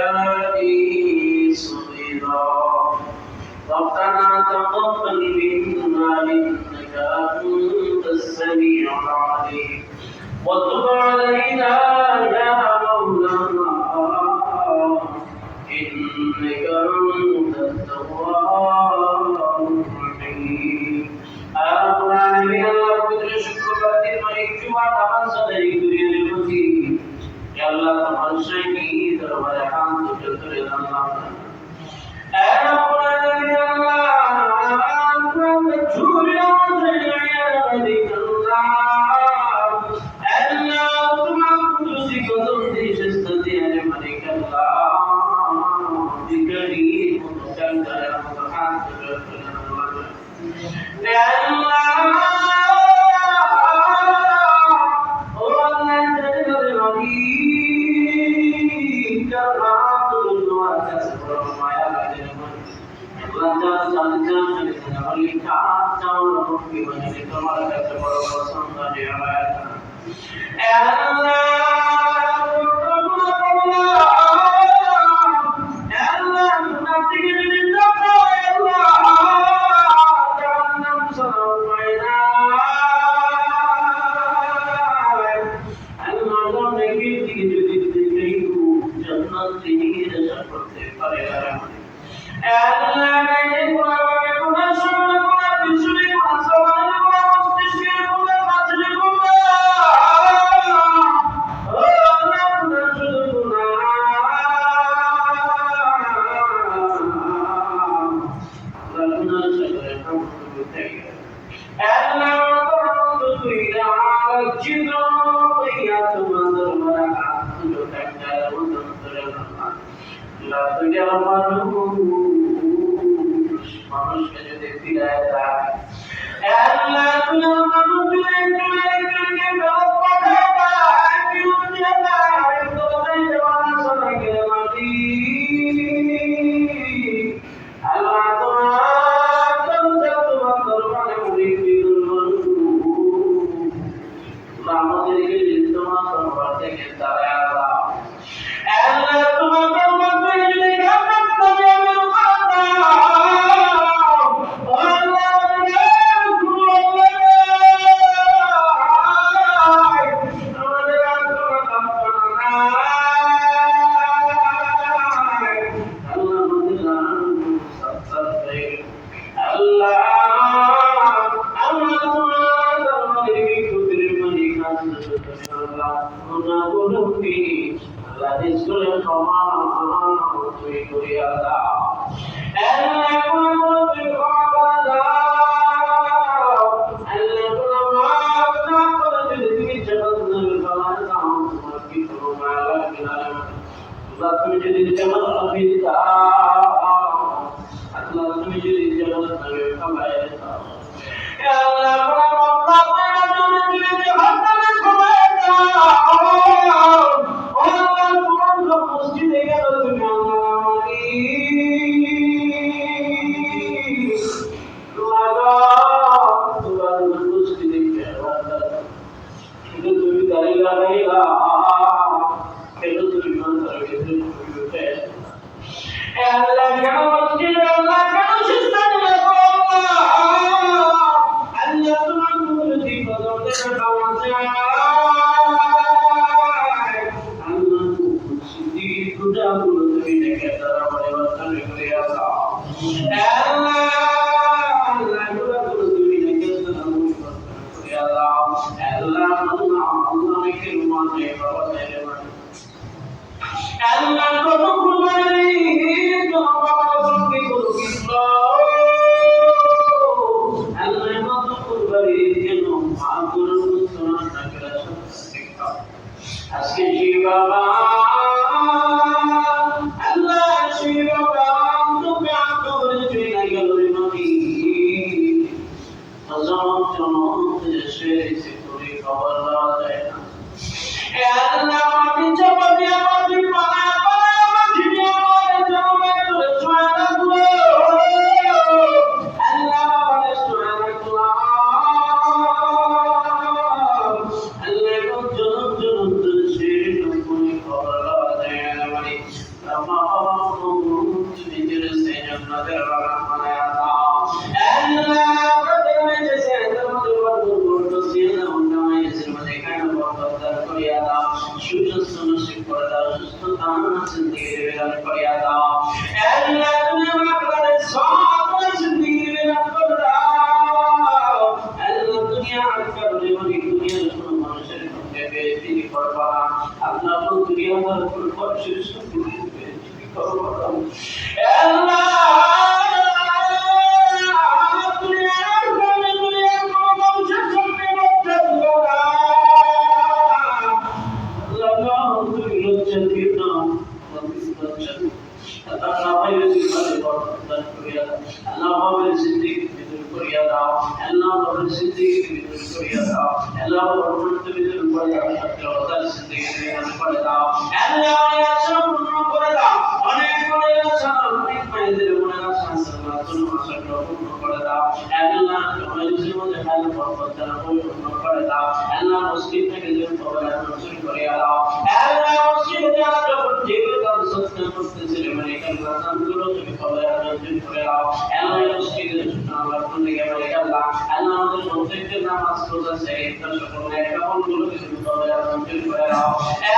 وهداني صغيرا ربنا تقبل منا إنك أنت السميع العليم وتب علينا يا مولانا إنك أنت التواب الرحيم العالمين الله পুত্র শুক্রবারের মালিক জুমা নামাজ আদায় করে নিমতি হে আল্লাহ তোমার শাইনি দরবারে হাত তুলে ধরে আল্লাহ العالمين الله আমরা ঝুরে আমাদের মালিক আল্লাহ আল্লাহ তোমার কুদরতি কদম দিয়ে সস্তা দিয়ে মালিক আল্লাহ দিগরি মুতাল করে আমাদের হাত তুলে ধরে আল্লাহ মানুষকে যদি ফিরায় দেয় আল্লাহ তুমি মানুষকে করে দাও, সুস্থতা জিন্দেগি দান করে দাও। আল্লাহ তুমি আমাদের সব জিন্দেগি দান করে দাও। আল্লাহ দুনিয়া আজকাল দুনিয়ার কোনো মানুষের সঙ্গে বেইজ্জতি করবা না। আল্লাহ দুনিয়া আমার কোন মানুষের সঙ্গে বেইজ্জতি করবা না। আল্লাহ দুনিয়ার কোনো মানুষের সঙ্গে বেইজ্জতি করবা না। আল্লাহ তুমি লজ্জা দিও না, লজ্জা দিও। আল্লাহ আমাদের জীবনে বরকত করিয়া দাও। আল্লাহ আমাদের জিন্দেগি বিদুর করিয়া দাও। আল্লাহ আমাদের জিন্দেগি বিদুর করিয়া দাও। আল্লাহ বরকত বিদুর করে দাও। সত্যতার জিন্দেগি বিদুর করে দাও। আল্লাহ আমাদের আশা পূর্ণ করে দাও। অনেক করে আশা, অনেক মায়েদের মনে আশা আল্লাহ তুমি আশাটা পূর্ণ করে দাও। আল্লাহ আমাদের জীবনে ভালো বরকত দান পূর্ণ করে দাও। আল্লাহ মুসলিম থেকে যে খবর নসিব করিয়া দাও। আল্লাহ মুসলিম যারা যখন যেগুলো কাজ সত্য করতেছিল মানে আল্লাহ তানগুলো তুমি খবর নসিব করে দাও। আল্লাহ মুসলিমদের জন্য আল্লাহ তুমি গেলে আল্লাহ আল্লাহ আমাদের প্রত্যেকটা নামাজ রোজা সেটা সকল নেকামলগুলো তুমি খবর নসিব করে দাও।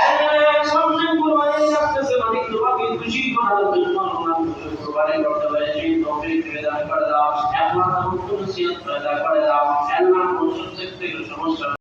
আল্লাহ সামনে কুরবানি করতেছে মানে তোমাকে খুশি করার জন্য আল্লাহ কুরবানি করতে পারে সেই তৌফিক দান করে দাও। আল্লাহ তুমি নসিহত করে দাও।